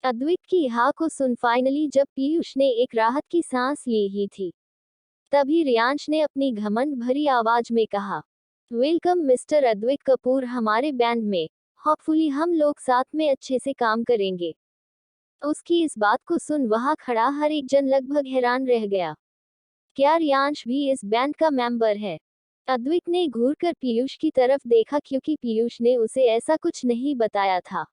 अद्विक की हाँ को सुन फाइनली जब पीयूष ने एक राहत की सांस ली ही थी, तभी रियांश ने अपनी घमंड भरी आवाज में कहा, वेलकम मिस्टर अद्विक कपूर हमारे बैंड में, होपफुली हम लोग साथ में अच्छे से काम करेंगे। उसकी इस बात को सुन वहां खड़ा हर एक जन लगभग हैरान रह गया। क्या रियांश भी इस बैंड का मेंबर है? अद्विक ने घूरकर पीयूष की तरफ देखा क्योंकि पीयूष ने उसे ऐसा कुछ नहीं बताया था।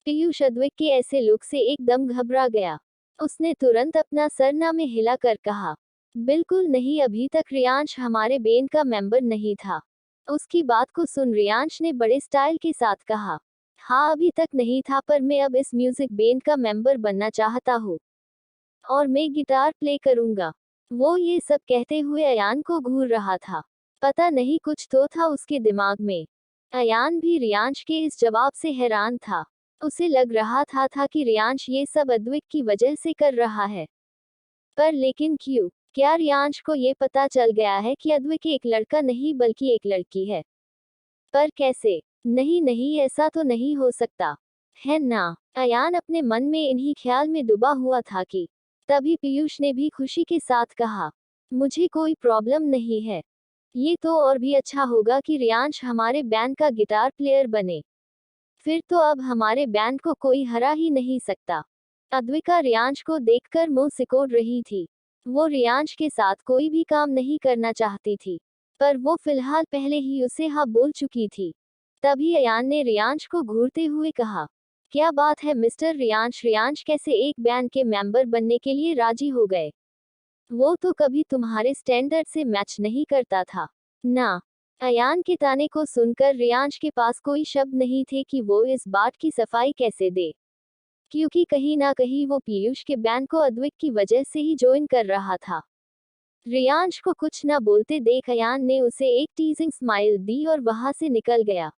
पीयूष अद्विक के ऐसे लुक से एकदम घबरा गया। उसने तुरंत अपना सरनामे हिलाकर कहा, बिल्कुल नहीं, अभी तक रियांश हमारे बैंड का मेंबर नहीं था। उसकी बात को सुन रियांश ने बड़े स्टाइल के साथ कहा, हाँ अभी तक नहीं था, पर मैं अब इस म्यूजिक बैंड का मेंबर बनना चाहता हूँ और मैं गिटार प्ले करूंगा। वो ये सब कहते हुए अयान को घूर रहा था। पता नहीं कुछ तो था उसके दिमाग में। अयान भी रियांश के इस जवाब से हैरान था। उसे लग रहा था कि रियांश ये सब अद्विक की वजह से कर रहा है। पर लेकिन क्यों? क्या रियांश को ये पता चल गया है कि अद्विक एक लड़का नहीं बल्कि एक लड़की है? पर कैसे? नहीं नहीं, ऐसा तो नहीं हो सकता है ना। अयान अपने मन में इन्हीं ख्याल में डूबा हुआ था कि तभी पीयूष ने भी खुशी के साथ कहा, मुझे कोई प्रॉब्लम नहीं है। ये तो और भी अच्छा होगा कि रियांश हमारे बैंड का गिटार प्लेयर बने। फिर तो अब हमारे बैंड को कोई हरा ही नहीं सकता। अद्विका रियांश को देखकर मुंह सिकोड़ रही थी। वो रियांश के साथ कोई भी काम नहीं करना चाहती थी, पर वो फिलहाल पहले ही उसे हाँ बोल चुकी थी। तभी अयान ने रियांश को घूरते हुए कहा, क्या बात है मिस्टर रियांश, रियांश कैसे एक बैंड के मेंबर बनने के लिए राजी हो गए? वो तो कभी तुम्हारे स्टैंडर्ड से मैच नहीं करता था ना। अयान के ताने को सुनकर रियांश के पास कोई शब्द नहीं थे कि वो इस बात की सफाई कैसे दे, क्योंकि कहीं ना कहीं वो पीयूष के बैंड को अद्विक की वजह से ही ज्वाइन कर रहा था। रियांश को कुछ न बोलते देख अयान ने उसे एक टीजिंग स्माइल दी और वहां से निकल गया।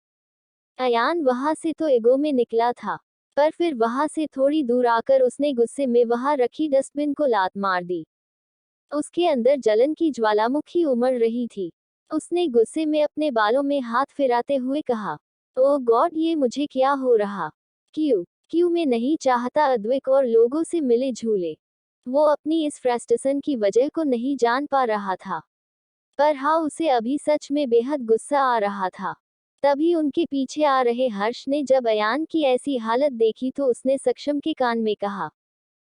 अयान वहां से तो ईगो में निकला था, पर फिर वहां से थोड़ी दूर आकर उसने गुस्से में वहां रखी डस्टबिन को लात मार दी। उसके अंदर जलन की ज्वालामुखी उमड़ रही थी। उसने गुस्से में अपने बालों में हाथ फिराते हुए कहा, ओह गॉड, ये मुझे क्या हो रहा? क्यों क्यों मैं नहीं चाहता अद्विक और लोगों से मिले झूले। वो अपनी इस फ्रस्ट्रेशन की वजह को नहीं जान पा रहा था, पर हाँ उसे अभी सच में बेहद गुस्सा आ रहा था। तभी उनके पीछे आ रहे हर्ष ने जब अयान की ऐसी हालत देखी तो उसने सक्षम के कान में कहा,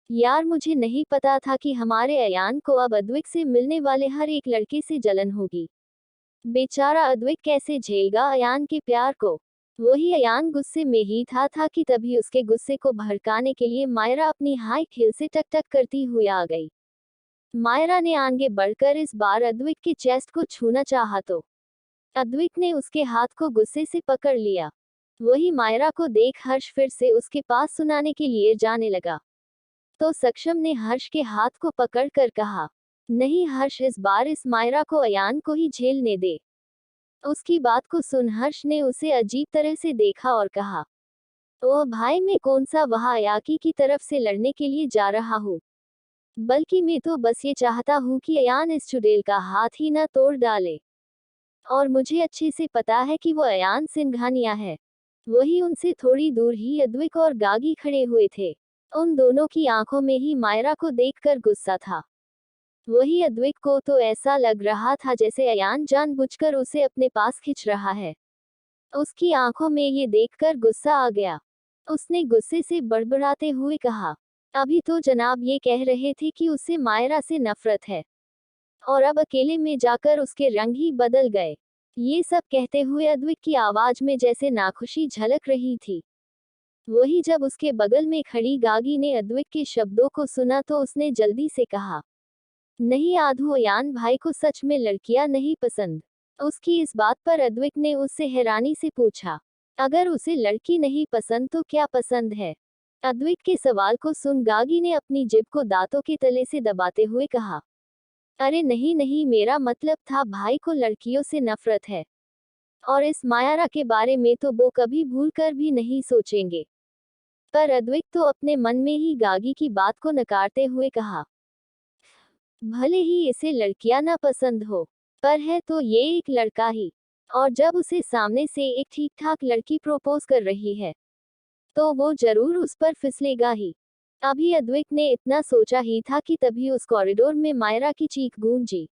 यार मुझे नहीं पता था कि हमारे अयान को अब अद्विक से मिलने वाले हर एक लड़के से जलन होगी। बेचारा अद्विक कैसे झेलेगा अयान के प्यार को। वही अयान गुस्से में ही था कि तभी उसके गुस्से को भड़काने के लिए मायरा अपनी हाई हील से टक टक करती हुई आ गई। मायरा ने आगे बढ़कर इस बार अद्विक के चेस्ट को छूना चाहा तो अद्विक ने उसके हाथ को गुस्से से पकड़ लिया। वही मायरा को देख हर्ष फिर से उसके पास सुनाने के लिए जाने लगा, तो सक्षम ने हर्ष के हाथ को पकड़कर कहा, नहीं हर्ष, इस बार इस मायरा को अयान को ही झेलने दे। उसकी बात को सुन हर्ष ने उसे अजीब तरह से देखा और कहा, ओह भाई, मैं कौन सा वहां अयाकी की तरफ से लड़ने के लिए जा रहा हूँ, बल्कि मैं तो बस ये चाहता हूँ कि अयान इस चुड़ैल का हाथ ही ना तोड़ डाले। और मुझे अच्छे से पता है कि वो अयान सिंघानिया है। वही उनसे थोड़ी दूर ही अद्विक और गागी खड़े हुए थे। उन दोनों की आंखों में ही मायरा को देखकर गुस्सा था। वही अद्विक को तो ऐसा लग रहा था जैसे अयान जानबूझकर उसे अपने पास खींच रहा है। उसकी आंखों में ये देखकर गुस्सा आ गया। उसने गुस्से से बड़बड़ाते हुए कहा, अभी तो जनाब ये कह रहे थे कि उसे मायरा से नफरत है, और अब अकेले में जाकर उसके रंग ही बदल गए। ये सब कहते हुए अद्विक की आवाज में जैसे नाखुशी झलक रही थी। वही जब उसके बगल में खड़ी गागी ने अद्विक के शब्दों को सुना तो उसने जल्दी से कहा, नहीं आधू, अयान भाई को सच में लड़कियां नहीं पसंद? उसकी इस बात पर अद्विक ने उससे हैरानी से पूछा, अगर उसे लड़की नहीं पसंद तो क्या पसंद है? अद्विक के सवाल को सुन गागी ने अपनी जिभ को दांतों के तले से दबाते हुए कहा, अरे नहीं नहीं, मेरा मतलब था भाई को लड़कियों से नफरत है, और इस मायारा के बारे में तो वो कभी भूल कर भी नहीं सोचेंगे। पर अद्विक तो अपने मन में ही गागी की बात को नकारते हुए कहा, भले ही इसे लड़कियां ना पसंद हो, पर है तो ये एक लड़का ही, और जब उसे सामने से एक ठीक ठाक लड़की प्रपोज कर रही है, तो वो जरूर उस पर फिसलेगा ही। अभी अद्विक ने इतना सोचा ही था कि तभी उस कॉरिडोर में मायरा की चीख गूंजी।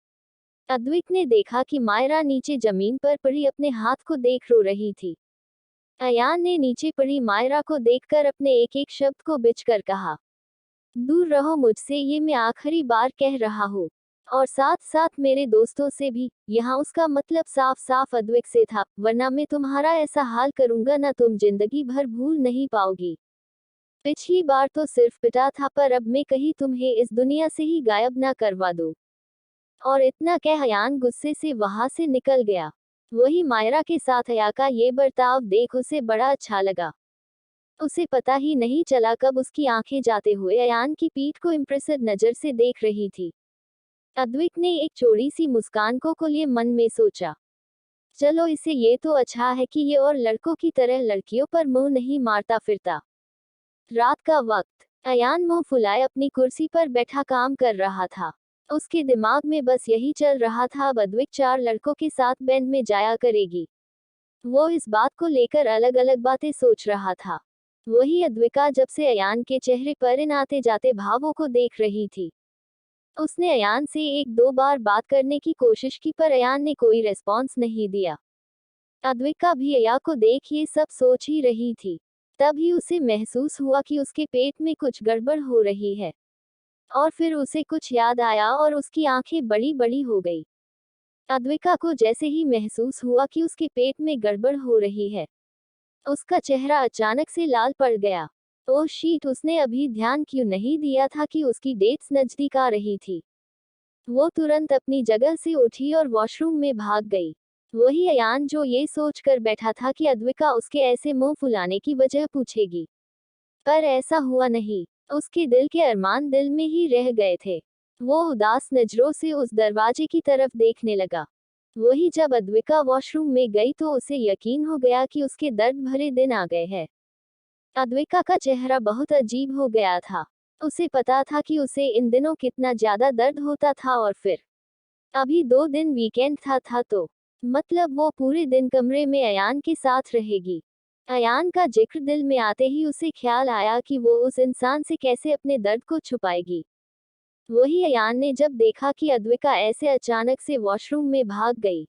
अद्विक ने देखा कि मायरा नीचे जमीन पर पड़ी अपने हाथ को देख रो रही थी। अयान ने नीचे पड़ी मायरा को देखकर अपने एक एक शब्द को बिचकर कहा, दूर रहो मुझसे, ये मैं आखिरी बार कह रहा हूँ। और साथ साथ मेरे दोस्तों से भी। यहाँ उसका मतलब साफ साफ अद्विक से था, वरना मैं तुम्हारा ऐसा हाल करूंगा ना तुम जिंदगी भर भूल नहीं पाओगी। पिछली बार तो सिर्फ पिटा था, पर अब मैं कहीं तुम्हें इस दुनिया से ही गायब ना करवा दूं। और इतना कह अयान गुस्से से वहां से निकल गया। वही मायरा के साथ अया का ये बर्ताव देख उसे बड़ा अच्छा लगा। उसे पता ही नहीं चला कब उसकी आंखें जाते हुए अयान की पीठ को इम्प्रेसिव नजर से देख रही थी। अद्विक ने एक चौड़ी सी मुस्कान को लिए मन में सोचा, चलो इसे ये तो अच्छा है कि ये और लड़कों की तरह लड़कियों पर मुंह नहीं मारता फिरता। रात का वक्त। अयान मुंह फुलाए अपनी कुर्सी पर बैठा काम कर रहा था। उसके दिमाग में बस यही चल रहा था, अब अद्विक 4 लड़कों के साथ बैंड में जाया करेगी। वो इस बात को लेकर अलग अलग बातें सोच रहा था। वही अद्विका जब से अयान के चेहरे पर इन आते जाते भावों को देख रही थी। उसने अयान से 1-2 बार बात करने की कोशिश की, पर अयान ने कोई रेस्पॉन्स नहीं दिया। अद्विका भी अया को देख ये सब सोच ही रही थी। तभी उसे महसूस हुआ कि उसके पेट में कुछ गड़बड़ हो रही है। और फिर उसे कुछ याद आया और उसकी आंखें बड़ी बड़ी हो गई। अद्विका को जैसे ही महसूस हुआ कि उसके पेट में गड़बड़ हो रही है, उसका चेहरा अचानक से लाल पड़ गया। ओह शीट, उसने अभी ध्यान क्यों नहीं दिया था कि उसकी डेट्स नजदीक आ रही थी। वो तुरंत अपनी जगह से उठी और वॉशरूम में भाग गई। वही अयान जो ये सोच कर बैठा था कि अद्विका उसके ऐसे मुंह फुलाने की वजह पूछेगी, पर ऐसा हुआ नहीं। उसके दिल के अरमान दिल में ही रह गए थे। वो उदास नजरों से उस दरवाजे की तरफ देखने लगा। वही जब अद्विका वॉशरूम में गई तो उसे यकीन हो गया कि उसके दर्द भरे दिन आ गए हैं। अद्विका का चेहरा बहुत अजीब हो गया था। उसे पता था कि उसे इन दिनों कितना ज्यादा दर्द होता था, और फिर अभी 2 दिन वीकेंड था तो मतलब वो पूरे दिन कमरे में अयान के साथ रहेगी। अयान का जिक्र दिल में आते ही उसे ख्याल आया कि वो उस इंसान से कैसे अपने दर्द को छुपाएगी। वही अयान ने जब देखा कि अद्विका ऐसे अचानक से वॉशरूम में भाग गई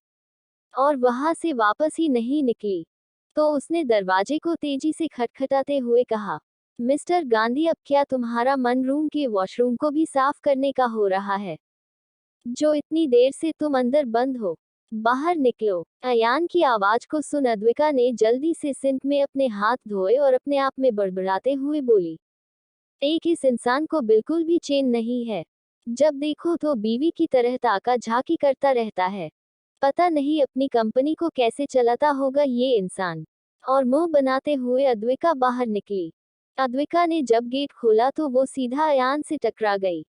और वहां से वापस ही नहीं निकली, तो उसने दरवाजे को तेजी से खटखटाते हुए कहा, मिस्टर गांधी, अब क्या तुम्हारा मन रूम के वॉशरूम को भी साफ करने का हो रहा है? जो इतनी देर से तुम अंदर बंद हो, बाहर निकलो। अयान की आवाज को सुन अद्विका ने जल्दी से सिंक में अपने हाथ धोए और अपने आप में बड़बड़ाते हुए बोली, एक इस इंसान को बिल्कुल भी चैन नहीं है। जब देखो तो बीवी की तरह ताका झाकी करता रहता है। पता नहीं अपनी कंपनी को कैसे चलाता होगा ये इंसान। और मुंह बनाते हुए अद्विका बाहर निकली। अद्विका ने जब गेट खोला तो वो सीधा अयान से टकरा गई,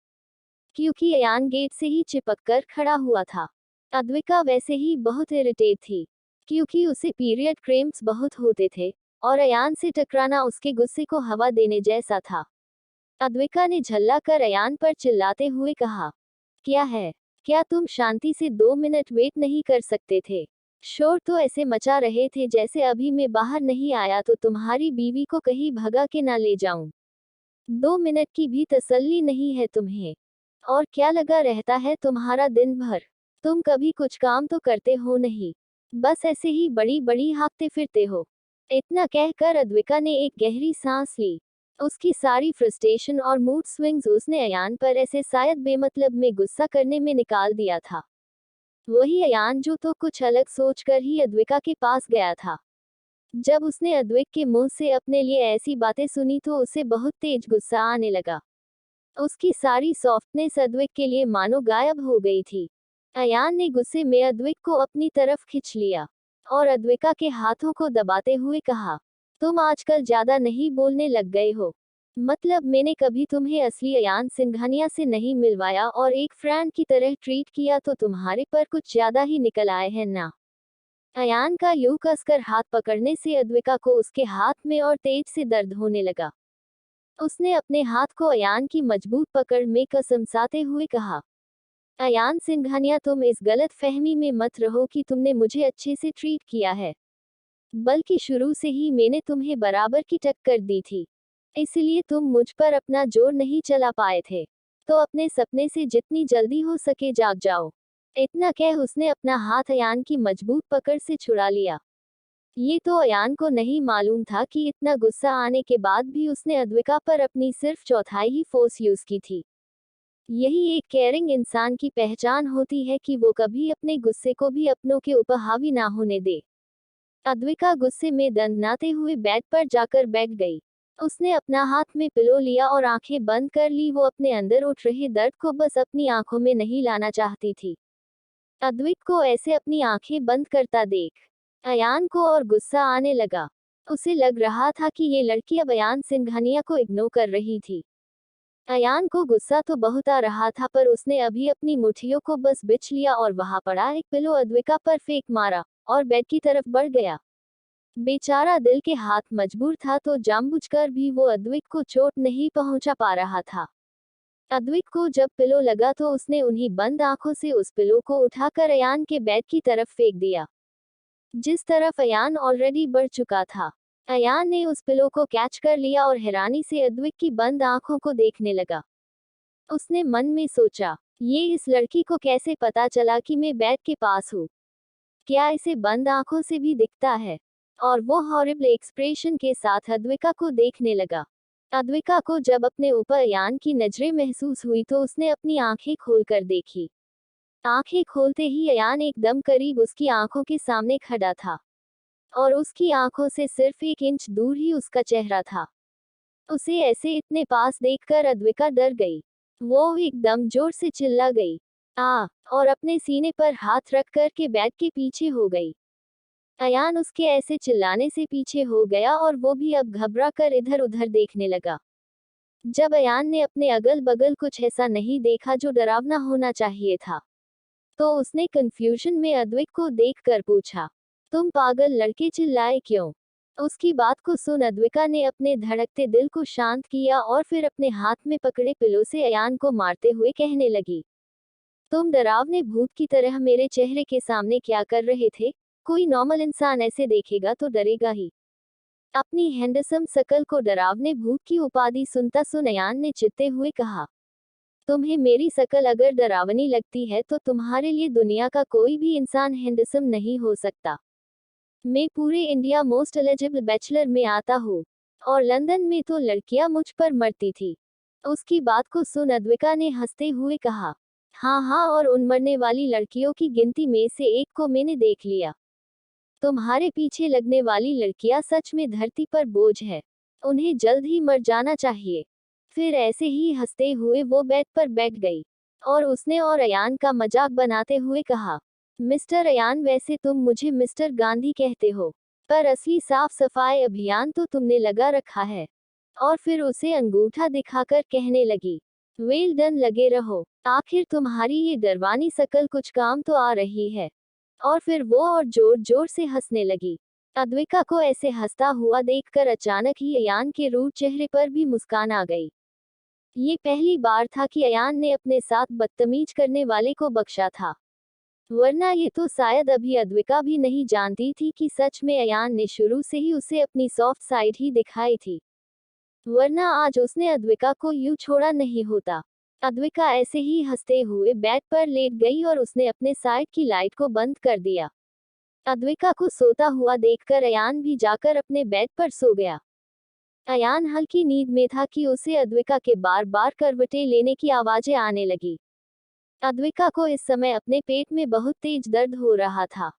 क्योंकि अयान गेट से ही चिपक कर खड़ा हुआ था। अद्विका वैसे ही बहुत इरिटेट थी, क्योंकि उसे पीरियड क्रेम्प्स बहुत होते थे, और अयान से टकराना उसके गुस्से को हवा देने जैसा था। अद्विका ने झल्ला कर अयान पर चिल्लाते हुए कहा, क्या है? क्या तुम शांति से 2 मिनट वेट नहीं कर सकते थे? शोर तो ऐसे मचा रहे थे जैसे अभी मैं बाहर नहीं आया तो तुम्हारी बीवी को कहीं भगा के ना ले जाऊं। 2 मिनट की भी तसल्ली नहीं है तुम्हें? और क्या लगा रहता है तुम्हारा दिन भर? तुम कभी कुछ काम तो करते हो नहीं, बस ऐसे ही बड़ी बड़ी हाँकते फिरते हो। इतना कहकर अद्विका ने एक गहरी सांस ली। उसकी सारी फ्रस्ट्रेशन और मूड स्विंग्स उसने अयान पर ऐसे शायद बेमतलब में गुस्सा करने में निकाल दिया था। वही अयान जो तो कुछ अलग सोचकर ही अद्विका के पास गया था। जब उसने अद्विक के मुंह से अपने लिए ऐसी बातें सुनी तो उसे बहुत तेज गुस्सा आने लगा। उसकी सारी सॉफ्टनेस अद्विक के लिए मानो गायब हो गई थी। अयान ने गुस्से में अद्विक को अपनी तरफ खींच लिया और अद्विका के हाथों को दबाते हुए कहा, तुम आजकल ज्यादा नहीं बोलने लग गए हो। मतलब मैंने कभी तुम्हें असली अयान सिंघानिया से नहीं मिलवाया और एक फ्रेंड की तरह ट्रीट किया तो तुम्हारे पर कुछ ज्यादा ही निकल आए हैं ना? अयान का यूं कसकर हाथ पकड़ने से अद्विका को उसके हाथ में और तेज से दर्द होने लगा। उसने अपने हाथ को अयान की मजबूत पकड़ में कसमसाते हुए कहा, अयान सिंघानिया, तुम इस गलत फहमी में मत रहो कि तुमने मुझे अच्छे से ट्रीट किया है। बल्कि शुरू से ही मैंने तुम्हें बराबर की टक्कर दी थी, इसलिए तुम मुझ पर अपना जोर नहीं चला पाए थे। तो अपने सपने से जितनी जल्दी हो सके जाग जाओ। इतना कह उसने अपना हाथ अयान की मजबूत पकड़ से छुड़ा लिया। ये तो अयान को नहीं मालूम था कि इतना गुस्सा आने के बाद भी उसने अद्विका पर अपनी सिर्फ चौथाई ही फोर्स यूज की थी। यही एक केयरिंग इंसान की पहचान होती है कि वो कभी अपने गुस्से को भी अपनों के ऊपर हावी ना होने दे। अद्विका गुस्से में दंदनाते हुए बेड पर जाकर बैठ गई। उसने अपना हाथ में पिलो लिया और आंखें बंद कर ली। वो अपने अंदर उठ रहे दर्द को बस अपनी आंखों में नहीं लाना चाहती थी। अद्विक को ऐसे अपनी आंखें बंद करता देख अयान को और गुस्सा आने लगा। उसे लग रहा था कि ये लड़की अब अयान सिंघानिया को इग्नोर कर रही थी। अयान को गुस्सा तो बहुत आ रहा था, पर उसने अभी अपनी मुट्ठियों को बस बिछ लिया और वहां पड़ा एक पिलो अद्विका पर फेंक मारा और बेड की तरफ बढ़ गया। बेचारा दिल के हाथ मजबूर था, तो जानबूझकर भी वो अद्विक को चोट नहीं पहुंचा पा रहा था। अद्विक को जब पिलो लगा तो उसने उन्हीं बंद आंखों से उस पिलो को उठाकर अयान के बेड की तरफ फेंक दिया, जिस तरफ अयान ऑलरेडी बढ़ चुका था। अयान ने उस पिलो को कैच कर लिया और हैरानी से अद्विक की बंद आंखों को देखने लगा। उसने मन में सोचा, ये इस लड़की को कैसे पता चला कि मैं बेड के पास हूँ? क्या इसे बंद आंखों से भी दिखता है? और वो हॉरिबल एक्सप्रेशन के साथ अद्विका को देखने लगा। अद्विका को जब अपने ऊपर अयान की नजरें महसूस हुई तो उसने अपनी आंखें खोलकर देखी। आंखें खोलते ही अयान एकदम करीब उसकी आंखों के सामने खड़ा था, और उसकी आंखों से सिर्फ 1 इंच दूर ही उसका चेहरा था। उसे ऐसे इतने पास देखकर अद्विका डर गई। वो एकदम जोर से चिल्ला गई, आ, और अपने सीने पर हाथ रख कर के बेड के पीछे हो गई। अयान उसके ऐसे चिल्लाने से पीछे हो गया और वो भी अब घबरा कर इधर उधर देखने लगा। जब अयान ने अपने अगल बगल कुछ ऐसा नहीं देखा जो डरावना होना चाहिए था, तो उसने कंफ्यूजन में अद्विक को देखकर पूछा, तुम पागल लड़के, चिल्लाए क्यों? उसकी बात को सुन अद्विका ने अपने धड़कते दिल को शांत किया और फिर अपने हाथ में पकड़े पिलो से अयान को मारते हुए कहने लगी, तुम डरावने भूत की तरह मेरे चेहरे के सामने क्या कर रहे थे? कोई नॉर्मल इंसान ऐसे देखेगा तो डरेगा ही। अपनी हैंडसम शकल को डरावने भूत की उपाधि सुनता सुन अयान ने चित्ते हुए कहा, तुम्हें मेरी शकल अगर डरावनी लगती है तो तुम्हारे लिए दुनिया का कोई भी इंसान हैंडसम नहीं हो सकता। मैं पूरे इंडिया मोस्ट एलिजिबल बैचलर में आता हूँ, और लंदन में तो लड़कियां मुझ पर मरती थी। उसकी बात को सुन अद्विका ने हंसते हुए कहा, हाँ हाँ, और उन मरने वाली लड़कियों की गिनती में से एक को मैंने देख लिया। तुम्हारे पीछे लगने वाली लड़कियां सच में धरती पर बोझ है। उन्हें जल्द ही मर जाना चाहिए। फिर ऐसे ही हंसते हुए वो बेड पर बैठ गई, और उसने और अयान का मजाक बनाते हुए कहा, मिस्टर अयान, वैसे तुम मुझे मिस्टर गांधी कहते हो, पर असली साफ सफाई अभियान तो तुमने लगा रखा है। और फिर उसे अंगूठा दिखाकर कहने लगी, वेल डन, लगे रहो, आखिर तुम्हारी ये डरवानी शकल कुछ काम तो आ रही है। और फिर वो और जोर जोर से हंसने लगी। अद्विका को ऐसे हंसता हुआ देखकर अचानक ही अयान के रूट चेहरे पर भी मुस्कान आ गई। ये पहली बार था कि अयान ने अपने साथ बदतमीज करने वाले को बख्शा था, वरना ये तो शायद अभी अद्विका भी नहीं जानती थी कि सच में अयान ने शुरू से ही उसे अपनी सॉफ्ट साइड ही दिखाई थी, वरना आज उसने अद्विका को यूं छोड़ा नहीं होता। अद्विका ऐसे ही हंसते हुए बेड पर लेट गई और उसने अपने साइड की लाइट को बंद कर दिया। अद्विका को सोता हुआ देखकर अयान भी जाकर अपने बेड पर सो गया। अयान हल्की नींद में था कि उसे अद्विका के बार बार करवटें लेने की आवाजें आने लगी। अद्विका को इस समय अपने पेट में बहुत तेज दर्द हो रहा था।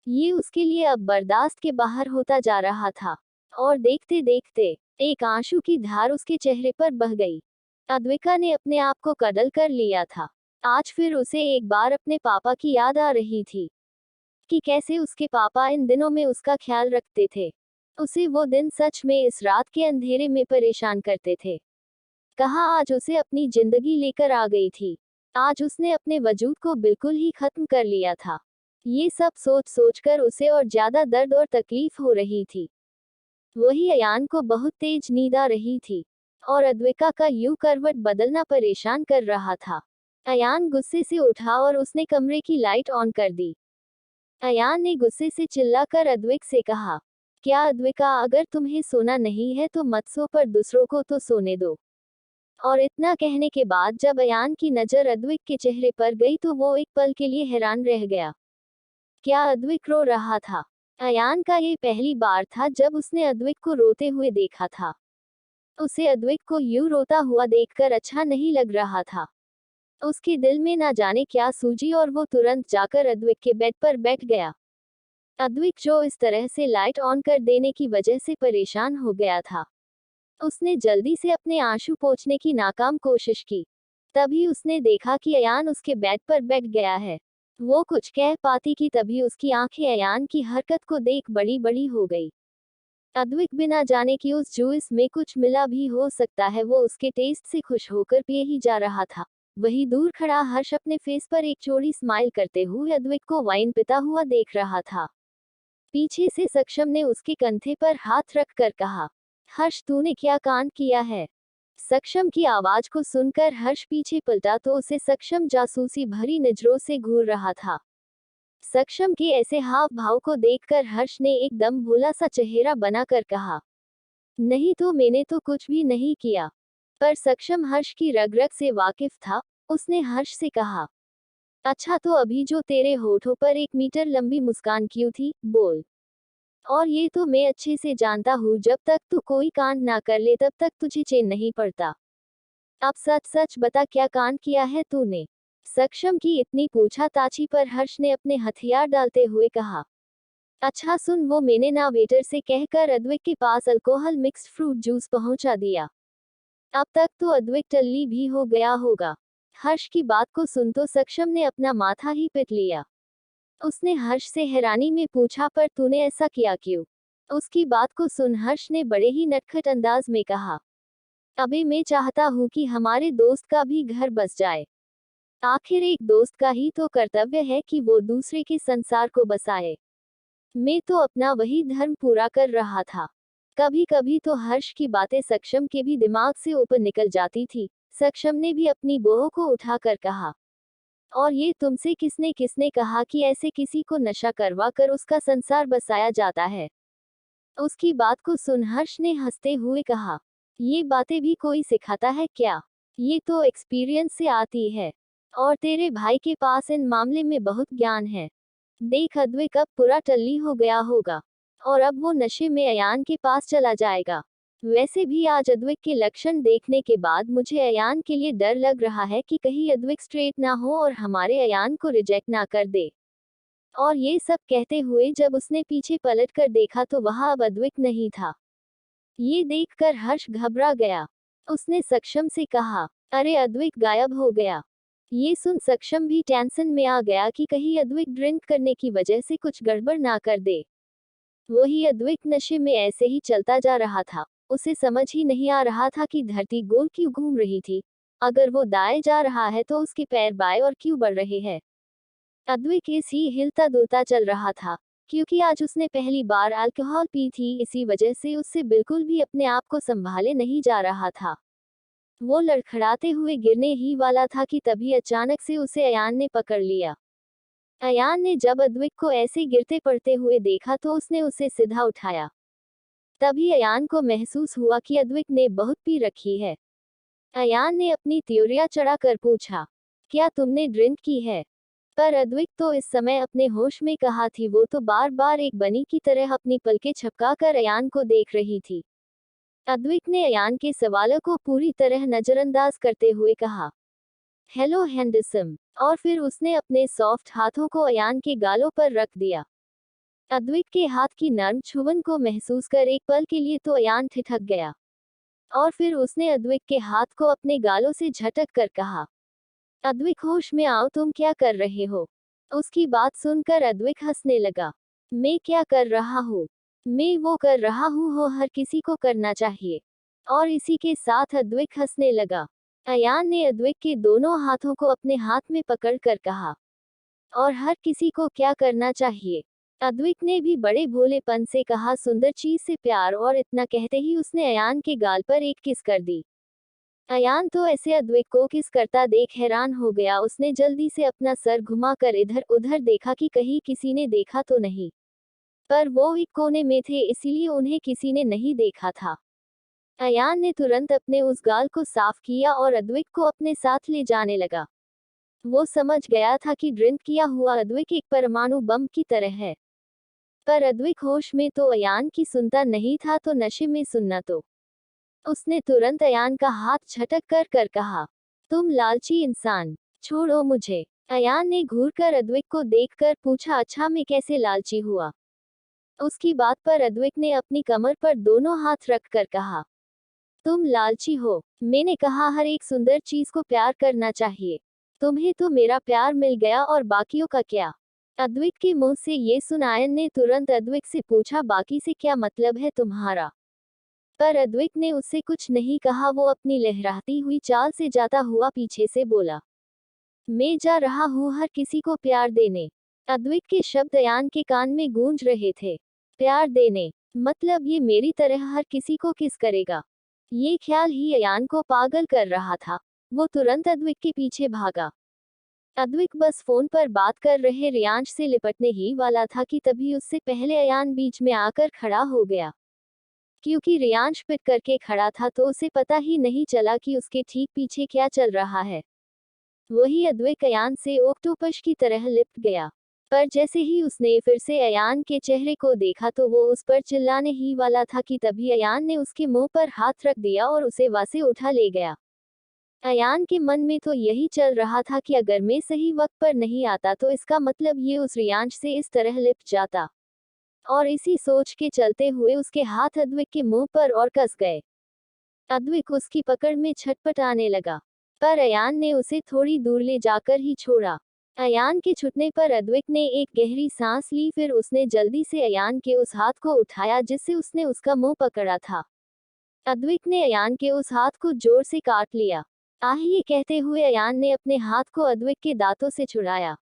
ये उसके लिए अब बर्दाश्त के बाहर होता जा रहा था, और देखते देखते एक आंसू की धार उसके चेहरे पर बह गई। अद्विका ने अपने आप को कडल कर लिया था। आज फिर उसे एक बार अपने पापा की याद आ रही थी, कि कैसे उसके पापा इन दिनों में उसका ख्याल रखते थे। उसे वो दिन सच में इस रात के अंधेरे में परेशान करते थे। कहा आज उसे अपनी जिंदगी लेकर आ गई थी। आज उसने अपने वजूद को बिल्कुल ही खत्म कर लिया था। ये सब सोच सोचकर उसे और ज्यादा दर्द और तकलीफ हो रही थी। वही अयान को बहुत तेज नींद आ रही थी, और अद्विका का यूं करवट बदलना परेशान कर रहा था। अयान गुस्से से उठा और उसने कमरे की लाइट ऑन कर दी। अयान ने गुस्से से चिल्लाकर अद्विक से कहा, क्या अद्विका, अगर तुम्हें सोना नहीं है तो मत सो, पर दूसरों को तो सोने दो। और इतना कहने के बाद जब अयान की नजर अद्विक के चेहरे पर गई तो वो एक पल के लिए हैरान रह गया। क्या अद्विक रो रहा था? अयान का ये पहली बार था जब उसने अद्विक को रोते हुए देखा था। उसे अद्विक को यूं रोता हुआ देखकर अच्छा नहीं लग रहा था। उसके दिल में ना जाने क्या सूझी और वो तुरंत जाकर अद्विक के बेड पर बैठ गया। अद्विक जो इस तरह से लाइट ऑन कर देने की वजह से परेशान हो गया था। उसने जल्दी से अपने आंसू पोंछने की नाकाम कोशिश की। तभी उसने देखा कि अयान उसके बेड पर बैठ गया है। वो कुछ कह पाती कि तभी उसकी आंखें अयान की हरकत को देख बड़ी बड़ी हो गई। अद्विक बिना जाने कि उस जूस में कुछ मिला भी हो सकता है, वो उसके टेस्ट से खुश होकर पिए ही जा रहा था। वही दूर खड़ा हर्ष अपने फेस पर एक चौड़ी स्माइल करते हुए अद्विक को वाइन पिता हुआ देख रहा था। पीछे से सक्षम ने उसके कंधे पर हाथ रख कर कहा, हर्ष, तूने क्या कांड किया है? सक्षम की आवाज को सुनकर हर्ष पीछे पलटा तो उसे सक्षम जासूसी भरी नजरों से घूर रहा था। सक्षम के ऐसे हाव भाव को देखकर हर्ष ने एकदम भोला सा चेहरा बनाकर कहा, नहीं तो मैंने तो कुछ भी नहीं किया। पर सक्षम हर्ष की रग रग से वाकिफ था। उसने हर्ष से कहा, अच्छा तो अभी जो तेरे होठों पर 1 मीटर लंबी मुस्कान क्यों थी, बोल। और ये तो मैं अच्छे से जानता हूँ, जब तक तू कोई कांड ना कर ले तब तक तुझे चैन नहीं पड़ता। अब सच सच बता, क्या कांड किया है तूने? सक्षम की इतनी पूछताछी पर हर्ष ने अपने हथियार डालते हुए कहा, अच्छा सुन, वो मैंने ना वेटर से कहकर अद्विक के पास अल्कोहल मिक्स्ड फ्रूट जूस पहुंचा दिया। अब तक तो अद्विक टल्ली भी हो गया होगा। हर्ष की बात को सुन तो सक्षम ने अपना माथा ही पिट लिया। उसने हर्ष से हैरानी में पूछा, पर तूने ऐसा किया क्यों? उसकी बात को सुन हर्ष ने बड़े ही नटखट अंदाज में कहा, अबे मैं चाहता हूँ कि हमारे दोस्त का भी घर बस जाए। आखिर एक दोस्त का ही तो कर्तव्य है कि वो दूसरे के संसार को बसाए। मैं तो अपना वही धर्म पूरा कर रहा था। कभी कभी तो हर्ष की बातें सक्षम के भी दिमाग से ऊपर निकल जाती थी। सक्षम ने भी अपनी बहू को उठाकर कहा, और ये तुमसे किसने किसने कहा कि ऐसे किसी को नशा करवा कर उसका संसार बसाया जाता है? उसकी बात को सुन हर्ष ने हंसते हुए कहा, ये बातें भी कोई सिखाता है क्या? ये तो एक्सपीरियंस से आती है। और तेरे भाई के पास इन मामले में बहुत ज्ञान है। देख, अद्विक अब पूरा टल्ली हो गया होगा और अब वो नशे में अयान के पास चला जाएगा। वैसे भी आज अद्विक के लक्षण देखने के बाद मुझे अयान के लिए डर लग रहा है कि कहीं अद्विक स्ट्रेट ना हो और हमारे अयान को रिजेक्ट ना कर दे। और ये सब कहते हुए जब उसने पीछे पलट कर देखा तो वहां अब अद्विक नहीं था। ये देखकर हर्ष घबरा गया। उसने सक्षम से कहा, अरे अद्विक गायब हो गया। ये सुन सक्षम भी टेंशन में आ गया कि कहीं अद्विक ड्रिंक करने की वजह से कुछ गड़बड़ ना कर दे। वही अद्विक नशे में ऐसे ही चलता जा रहा था। उसे समझ ही नहीं आ रहा था कि धरती गोल क्यों घूम रही थी। अगर वो दाएं जा रहा है तो उसके पैर बाएं और क्यों बढ़ रहे हैं। अद्विक ऐसे ही हिलता डुलता चल रहा था। क्योंकि आज उसने पहली बार अल्कोहल पी थी, इसी वजह से उससे बिल्कुल भी अपने आप को संभाले नहीं जा रहा था। वो लड़खड़ाते हुए गिरने ही वाला था कि तभी अचानक से उसे अयान ने पकड़ लिया। अयान ने जब अद्विक को ऐसे गिरते पड़ते हुए देखा तो उसने उसे सीधा उठाया। तभी अयान को महसूस हुआ कि अद्विक ने बहुत पी रखी है। अयान ने अपनी त्योरियां चढ़ाकर पूछा, क्या तुमने ड्रिंक की है? पर अद्विक तो इस समय अपने होश में कहा थी। वो तो बार बार एक बनी की तरह अपनी पलकें झपकाकर अयान को देख रही थी। अद्विक ने अयान के सवालों को पूरी तरह नजरअंदाज करते हुए कहा, हेलो हैंडसम। और फिर उसने अपने सॉफ्ट हाथों को अयान के गालों पर रख दिया। अद्विक के हाथ की नर्म छुवन को महसूस कर एक पल के लिए तो अयान ठिठक गया। और फिर उसने अद्विक के हाथ को अपने गालों से झटक कर कहा, अद्विक होश में आओ, तुम क्या कर रहे हो? उसकी बात सुनकर अद्विक हंसने लगा। मैं क्या कर रहा हूँ? मैं वो कर रहा हूँ हो हर किसी को करना चाहिए। और इसी के साथ अद्विक हंसने लगा। अयान ने अद्विक के दोनों हाथों को अपने हाथ में पकड़कर कहा, और हर किसी को क्या करना चाहिए? अद्विक ने भी बड़े भोलेपन से कहा, सुंदर चीज से प्यार। और इतना कहते ही उसने अयान के गाल पर एक किस कर दी। अयान तो ऐसे अद्वैत को किस करता देख हैरान हो गया। उसने जल्दी से अपना सर घुमाकर इधर उधर देखा कि कहीं किसी ने देखा तो नहीं, पर वो एक कोने में थे इसीलिए उन्हें किसी ने नहीं देखा था। अयान ने तुरंत अपने उस गाल को साफ किया और अद्वैत को अपने साथ ले जाने लगा। वो समझ गया था कि ड्रिंक किया हुआ अद्वैत एक परमाणु बम की तरह है। पर अद्वैत होश में तो अयान की सुनता नहीं था तो नशे में सुनना तो। उसने तुरंत अयान का हाथ झटक कर कहा, तुम लालची इंसान, छोड़ो मुझे। अयान ने घूरकर अद्वैत को देखकर पूछा, अच्छा मैं कैसे लालची हुआ? उसकी बात पर अद्वैत ने अपनी कमर पर दोनों हाथ रखकर कहा, तुम लालची हो। मैंने कहा हर एक सुंदर चीज को प्यार करना चाहिए। तुम्हें तो मेरा प्यार मिल गया और बाकियों का क्या? अद्वैत के मुंह से ये सुन आयन ने तुरंत अद्वैत से पूछा, बाकी से क्या मतलब है तुम्हारा? पर अद्वैत ने उससे कुछ नहीं कहा। वो अपनी लहराती हुई चाल से जाता हुआ पीछे से बोला, मैं जा रहा हूँ हर किसी को प्यार देने। अद्वैत के शब्द अयान के कान में गूंज रहे थे। प्यार देने मतलब ये मेरी तरह हर किसी को किस करेगा? ये ख्याल ही अयान को पागल कर रहा था। वो तुरंत अद्वैत के पीछे भागा। अद्वैत बस फोन पर बात कर रहे रियांश से लिपटने ही वाला था कि तभी उससे पहले अयान बीच में आकर खड़ा हो गया। क्योंकि रियांश पिट करके खड़ा था तो उसे पता ही नहीं चला कि उसके ठीक पीछे क्या चल रहा है। वही अद्वैत अयान से ऑक्टोपस की तरह लिपट गया। पर जैसे ही उसने फिर से अयान के चेहरे को देखा तो वो उस पर चिल्लाने ही वाला था कि तभी अयान ने उसके मुंह पर हाथ रख दिया और उसे वहां उठा ले गया। अयान के मन में तो यही चल रहा था कि अगर मैं सही वक्त पर नहीं आता तो इसका मतलब ये उस रियांश से इस तरह लिपट जाता। और इसी सोच के चलते हुए उसके हाथ अद्वैत के मुंह पर और कस गए। अद्वैत उसकी पकड़ में छटपटाने लगा, पर अयान ने उसे थोड़ी दूर ले जाकर ही छोड़ा। अयान के छूटने पर अद्वैत ने एक गहरी सांस ली, फिर उसने जल्दी से अयान के उस हाथ को उठाया जिससे उसने उसका मुंह पकड़ा था। अद्वैत ने अयान के उस हाथ को जोर से काट लिया। आह, ये कहते हुए अयान ने अपने हाथ को अद्वैत के दांतों से छुड़ाया।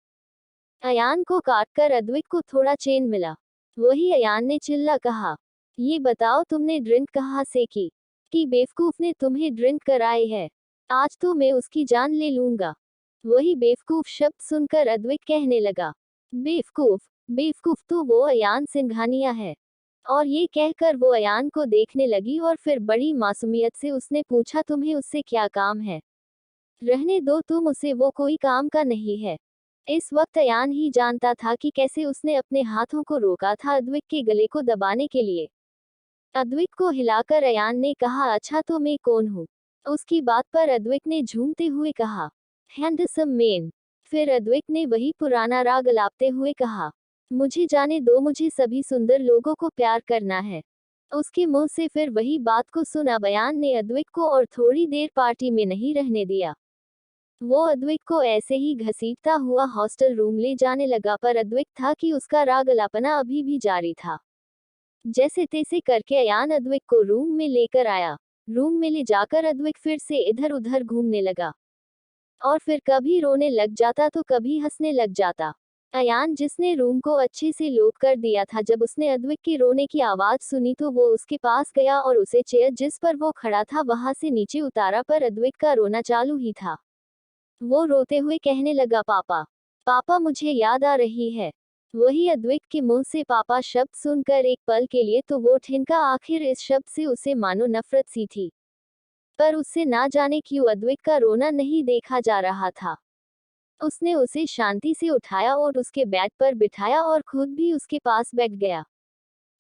अयान को काटकर अद्वैत को थोड़ा चैन मिला। वही अयान ने चिल्ला कहा, ये बताओ तुमने ड्रिंक कहाँ से की? कि बेवकूफ ने तुम्हें ड्रिंक कराई है? आज तो मैं उसकी जान ले लूंगा। वही बेवकूफ शब्द सुनकर अद्वैत कहने लगा, बेवकूफ? बेवकूफ तो वो अयान सिंघानिया है। और ये कहकर वो अयान को देखने लगी और फिर बड़ी मासूमियत से उसने पूछा, तुम्हें उससे क्या काम है? रहने दो तुम उसे, वो कोई काम का नहीं है। इस वक्त अयान ही जानता था कि कैसे उसने अपने हाथों को रोका था अद्वैत के गले को दबाने के लिए। अद्वैत को हिलाकर अयान ने कहा, अच्छा तो मैं कौन हूँ? उसकी बात पर अद्वैत ने झूमते हुए कहा, हैंडसम मैन। फिर अद्वैत ने वही पुराना राग अलापते हुए कहा, मुझे जाने दो, मुझे सभी सुंदर लोगों को प्यार करना है। उसके मुंह से फिर वही बात को सुना अयान ने अद्वैत को और थोड़ी देर पार्टी में नहीं रहने दिया। वो अद्वैत को ऐसे ही घसीटता हुआ हॉस्टल रूम ले जाने लगा, पर अद्वैत था कि उसका राग अलापना अभी भी जारी था। जैसे तैसे करके अयान अद्वैत को रूम में लेकर आया। रूम में ले जाकर अद्वैत फिर से इधर उधर घूमने लगा और फिर कभी रोने लग जाता तो कभी हंसने लग जाता। अयान, जिसने रूम को अच्छे से लॉक कर दिया था, जब उसने अद्वैत के रोने की आवाज सुनी तो वो उसके पास गया और उसे चेयर जिस पर वो खड़ा था वहां से नीचे उतारा, पर अद्वैत का रोना चालू ही था। वो रोते हुए कहने लगा, पापा, पापा मुझे याद आ रही है। वही अद्वैत के मुंह से पापा शब्द सुनकर एक पल के लिए तो वो ठिनका, आखिर इस शब्द से उसे मानो नफरत सी थी। पर उससे ना जाने क्यों अद्वैत का रोना नहीं देखा जा रहा था। उसने उसे शांति से उठाया और उसके बेड पर बिठाया और खुद भी उसके पास बैठ गया।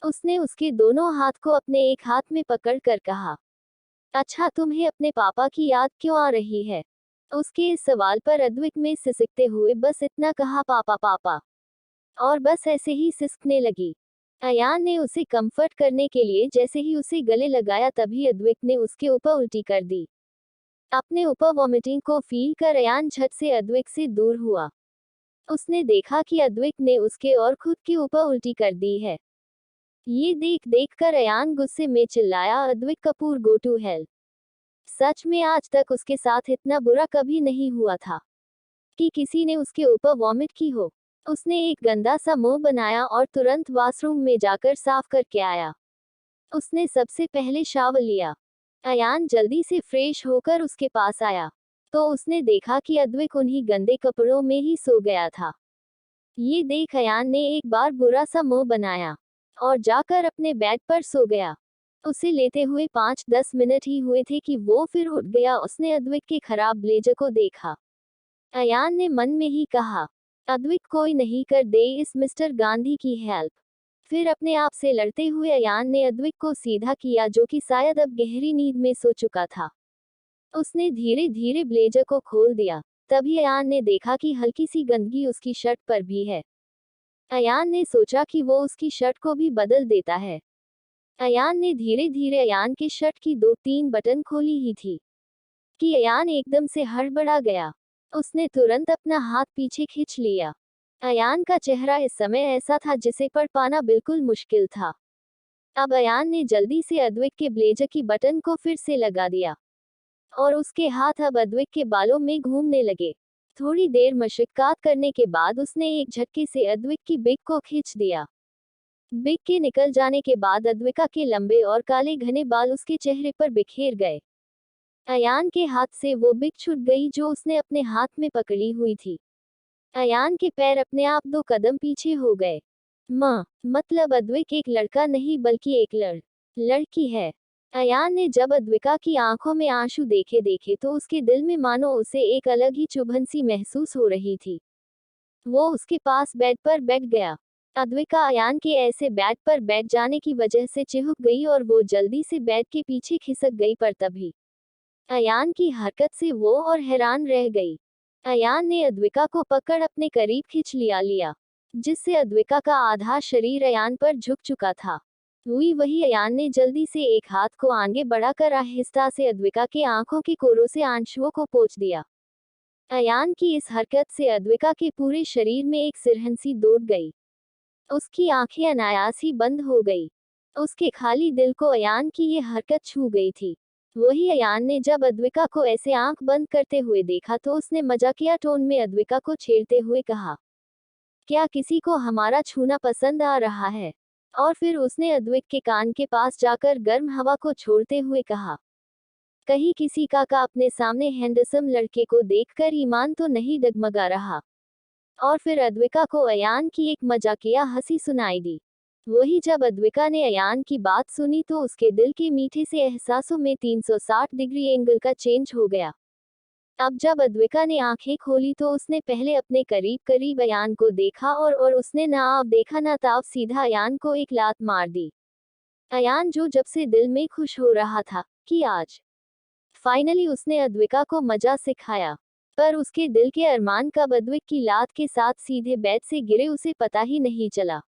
उसने उसके दोनों हाथ को अपने एक हाथ में पकड़ कर कहा, अच्छा तुम्हें अपने पापा की याद क्यों आ रही है? उसके इस सवाल पर अद्वैत में सिसकते हुए बस इतना कहा, पापा पापा, और बस ऐसे ही सिसकने लगी। अयान ने उसे कंफर्ट करने के लिए जैसे ही उसे गले लगाया तभी अद्वैत ने उसके ऊपर उल्टी कर दी। अपने ऊपर वॉमिटिंग को फील कर अयान झट से अद्वैत से दूर हुआ। उसने देखा कि अद्वैत ने उसके और खुद के ऊपर उल्टी कर दी है। ये देख कर अयान गुस्से में चिल्लाया, अद्वैत कपूर, गो टू हेल। सच में आज तक उसके साथ इतना बुरा कभी नहीं हुआ था कि किसी ने उसके ऊपर वॉमिट की हो। उसने एक गंदा सा मुंह बनाया और तुरंत वॉशरूम में जाकर साफ करके आया। उसने सबसे पहले शावर लिया। अयान जल्दी से फ्रेश होकर उसके पास आया तो उसने देखा कि अद्विक उन्हीं गंदे कपड़ों में ही सो गया था। ये देख अयान ने एक बार बुरा सा मुंह बनाया और जाकर अपने बेड पर सो गया। उसे लेते हुए 5-10 मिनट ही हुए थे कि वो फिर उठ गया। उसने अद्विक के खराब ब्लेजर को देखा। अयान ने मन में ही कहा, अद्विक कोई नहीं कर दे इस मिस्टर गांधी की हेल्प। फिर अपने आप से लड़ते हुए अयान ने अद्विक को सीधा किया, जो कि शायद अब गहरी नींद में सो चुका था। उसने धीरे धीरे ब्लेजर को खोल दिया। तभी अयान ने देखा कि हल्की सी गंदगी उसकी शर्ट पर भी है। अयान ने सोचा कि वो उसकी शर्ट को भी बदल देता है। अयान ने धीरे धीरे अयान की शर्ट की 2-3 बटन खोली ही थी कि अयान एकदम से हड़बड़ा गया। उसने तुरंत अपना हाथ पीछे खींच लिया। अयान का चेहरा इस समय ऐसा था जिसे पढ़ पाना बिल्कुल मुश्किल था। अब अयान ने जल्दी से अद्विक के ब्लेजर की बटन को फिर से लगा दिया और उसके हाथ अब अद्विक के बालों में घूमने लगे। थोड़ी देर मशक्कत करने के बाद उसने एक झटके से अद्विक की बिग को खींच दिया। बिग के निकल जाने के बाद अद्विका के लंबे और काले घने बाल उसके चेहरे पर बिखेर गए। अयान के हाथ से वो बिग छूट गई जो उसने अपने हाथ में पकड़ी हुई थी। अयान के पैर अपने आप 2 कदम पीछे हो गए। मतलब अद्विक एक लड़का नहीं बल्कि एक लड़की है। अयान ने जब अद्विका की आंखों में आंसू देखे तो उसके दिल में मानो उसे एक अलग ही चुभन सी महसूस हो रही थी। वो उसके पास बेड पर बैठ गया। अद्विका अयान के ऐसे बेड पर बैठ जाने की वजह से चिढ़ गई और वो जल्दी से बेड के पीछे खिसक गई, पर तभी अयान की हरकत से वो और हैरान रह गई। अयान ने अद्विका को पकड़ अपने करीब खींच लिया, जिससे अद्विका का आधा शरीर अयान पर झुक चुका था। वही अयान ने जल्दी से एक हाथ को आगे बढ़ाकर आहिस्ता से अद्विका के आंखों के कोरों से आंसुओं को पोंछ दिया। अयान की इस हरकत से अद्विका के पूरे शरीर में एक सिरहन-सी दौड़ गई। उसकी आंखें अनायास ही बंद हो गई। उसके खाली दिल को अयान की ये हरकत छू गई थी। वही अयान ने जब अद्विका को ऐसे आंख बंद करते हुए देखा तो उसने मजाकिया टोन में अद्विका को छेड़ते हुए कहा, क्या किसी को हमारा छूना पसंद आ रहा है? और फिर उसने अद्विक के कान के पास जाकर गर्म हवा को छोड़ते हुए कहा, कहीं किसी का अपने सामने हैंडसम लड़के को देखकर ईमान तो नहीं डगमगा रहा? और फिर अद्विका को अयान की एक मजाकिया हंसी सुनाई दी। वही जब अद्विका ने अयान की बात सुनी तो उसके दिल के मीठे से एहसासों में 360 डिग्री एंगल का चेंज हो गया। अब जब अद्विका ने आंखें खोली तो उसने पहले अपने करीब करीब अयान को देखा और उसने ना अब देखा ना ताब सीधा अयान को एक लात मार दी। अयान जो जब से दिल में खुश हो रहा था कि आज फाइनली उसने अद्विका को मजा सिखाया, पर उसके दिल के अरमान कब अद्विक की लात के साथ सीधे बेड से गिरे उसे पता ही नहीं चला।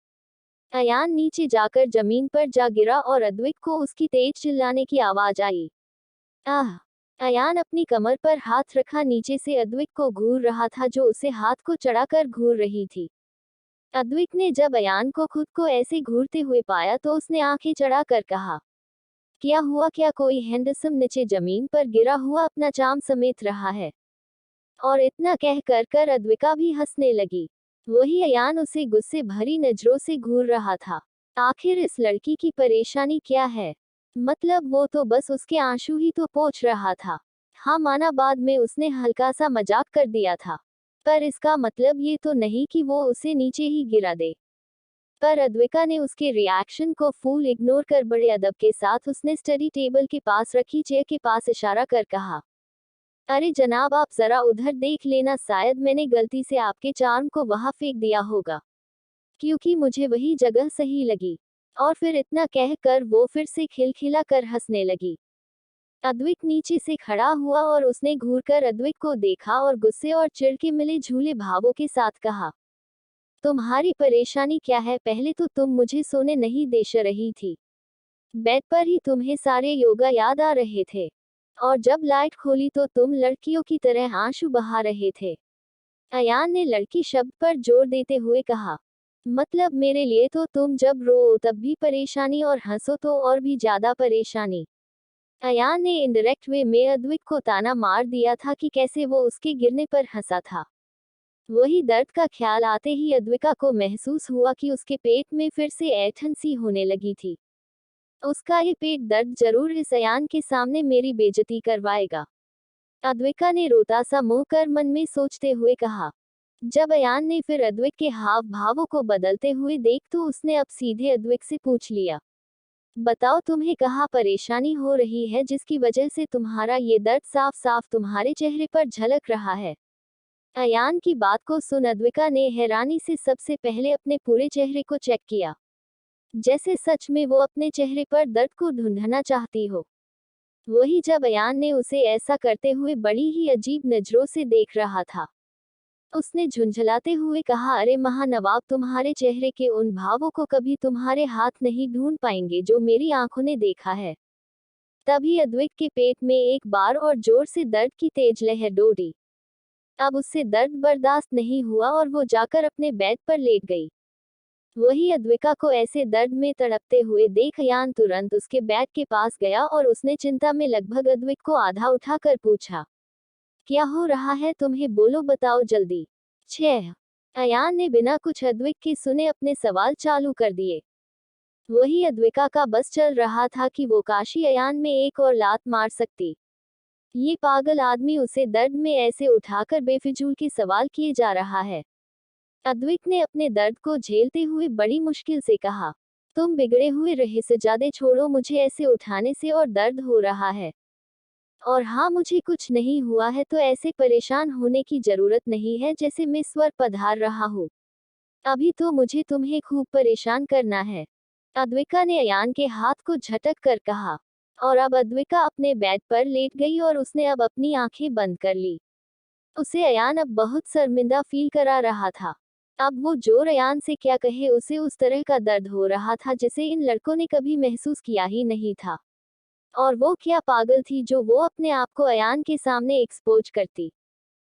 अयान नीचे जाकर जमीन पर जा गिरा और अद्विक को उसकी तेज चिल्लाने की आवाज आई। आह! अयान अपनी कमर पर हाथ रखा नीचे से अद्विक को घूर रहा था, जो उसे हाथ को चढ़ाकर घूर रही थी। अद्विक ने जब अयान को खुद को ऐसे घूरते हुए पाया तो उसने आंखें चढ़ाकर कहा, क्या हुआ? क्या कोई हैंडसम नीचे जमीन पर गिरा हुआ अपना चाम समेट रहा है? और इतना कह कर अद्विका भी हंसने लगी। वही अयान उसे गुस्से भरी नजरों से घूर रहा था। आखिर इस लड़की की परेशानी क्या है? मतलब वो तो बस उसके आंसू ही तो पोंछ रहा था। हाँ माना बाद में उसने हल्का सा मजाक कर दिया था, पर इसका मतलब ये तो नहीं कि वो उसे नीचे ही गिरा दे। पर अद्विका ने उसके रिएक्शन को फुल इग्नोर कर बड़े अदब के साथ उसने स्टडी टेबल के पास रखी चेयर के पास इशारा कर कहा, अरे जनाब आप जरा उधर देख लेना, शायद मैंने गलती से आपके चार्म को वहां फेंक दिया होगा, क्योंकि मुझे वही जगह सही लगी। और फिर इतना कहकर वो फिर से खिलखिला कर हंसने लगी। अद्विक नीचे से खड़ा हुआ और उसने घूरकर अद्विक को देखा और गुस्से और चिढ़ के मिले झूले भावों के साथ कहा, तुम्हारी परेशानी क्या है? पहले तो तुम मुझे सोने नहीं दे रही थी। बेड पर ही तुम्हें सारे योगा याद आ रहे थे, और जब लाइट खोली तो तुम लड़कियों की तरह आंसू बहा रहे थे। अयान ने लड़की शब्द पर जोर देते हुए कहा, मतलब मेरे लिए तो तुम जब रो तब भी परेशानी और हंसो तो और भी ज्यादा परेशानी। अयान ने इनडायरेक्ट वे में अद्विक को ताना मार दिया था कि कैसे वो उसके गिरने पर हंसा था। वही दर्द का ख्याल आते ही अद्विका को महसूस हुआ कि उसके पेट में फिर से ऐंठन सी होने लगी थी। उसका ये पेट दर्द जरूर इस अयान के सामने मेरी बेइज्जती करवाएगा। अद्विका ने रोता सा मुंह कर मन में सोचते हुए कहा। जब अयान ने फिर अद्विक के हाव भावों को बदलते हुए देख तो उसने अब सीधे अद्विक से पूछ लिया, बताओ तुम्हें कहाँ परेशानी हो रही है जिसकी वजह से तुम्हारा ये दर्द साफ साफ तुम्हारे चेहरे पर झलक रहा है। अयान की बात को सुन अद्विका ने हैरानी से सबसे पहले अपने पूरे चेहरे को चेक किया, जैसे सच में वो अपने चेहरे पर दर्द को ढूंढना चाहती हो। वही जब अयान ने उसे ऐसा करते हुए बड़ी ही अजीब नजरों से देख रहा था, उसने झुंझलाते हुए कहा, अरे महानवाब, तुम्हारे चेहरे के उन भावों को कभी तुम्हारे हाथ नहीं ढूंढ पाएंगे जो मेरी आंखों ने देखा है। तभी अद्विक के पेट में एक बार और जोर से दर्द की तेज लहर दौड़ी। अब उससे दर्द बर्दाश्त नहीं हुआ और वो जाकर अपने बेड पर लेट गई। वही अद्विका को ऐसे दर्द में तड़पते हुए देख अयान तुरंत उसके बेड के पास गया और उसने चिंता में लगभग अद्विक को आधा उठाकर पूछा, क्या हो रहा है तुम्हें, बोलो बताओ जल्दी। 6। अयान ने बिना कुछ अद्विक के सुने अपने सवाल चालू कर दिए। वही अद्विका का बस चल रहा था कि वो काशी अयान में एक और लात मार सकती। ये पागल आदमी उसे दर्द में ऐसे उठाकर बेफिजूल के सवाल किए जा रहा है। अद्विक ने अपने दर्द को झेलते हुए बड़ी मुश्किल से कहा, तुम बिगड़े हुए रहे सजादे, छोड़ो मुझे, ऐसे उठाने से और दर्द हो रहा है। और हाँ, मुझे कुछ नहीं हुआ है तो ऐसे परेशान होने की जरूरत नहीं है जैसे मैं स्वर पधार रहा हूँ। अभी तो मुझे तुम्हें खूब परेशान करना है। अद्विका ने अयान के हाथ को झटक कर कहा। और अब अद्विका अपने बेड पर लेट गई और उसने अब अपनी आंखें बंद कर ली। उसे अयान अब बहुत शर्मिंदा फील करा रहा था। अब वो जोर अयान से क्या कहे, उसे उस तरह का दर्द हो रहा था जिसे इन लड़कों ने कभी महसूस किया ही नहीं था। और वो क्या पागल थी जो वो अपने आप को अयान के सामने एक्सपोज करती।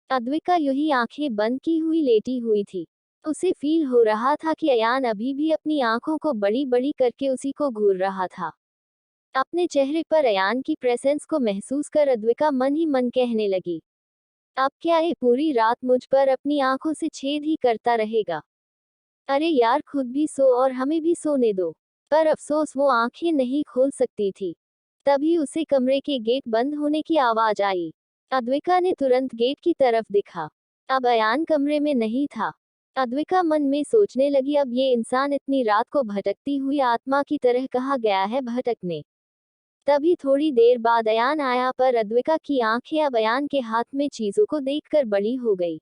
अद्विका यूं आंखें बंद की हुई लेटी हुई थी। उसे फील हो रहा था कि अयान अभी भी अपनी आंखों को बड़ी बड़ी करके उसी को घूर रहा था। अपने चेहरे पर अयान की प्रेजेंस को महसूस कर अद्विका मन ही मन कहने लगी, अब क्या ये पूरी रात मुझ पर अपनी आंखों से छेद ही करता रहेगा। अरे यार, खुद भी सो और हमें भी सोने दो। पर अफसोस वो आंखें नहीं खोल सकती थी। तभी उसे कमरे के गेट बंद होने की आवाज आई। अद्विका ने तुरंत गेट की तरफ देखा। अब अयान कमरे में नहीं था। अद्विका मन में सोचने लगी, अब ये इंसान इतनी रात को भटकती हुई आत्मा की तरह कहाँ गया है भटकने। तभी थोड़ी देर बाद अयान आया, पर अद्विका की आंखें अब अयान के हाथ में चीजों को देखकर बड़ी हो गई।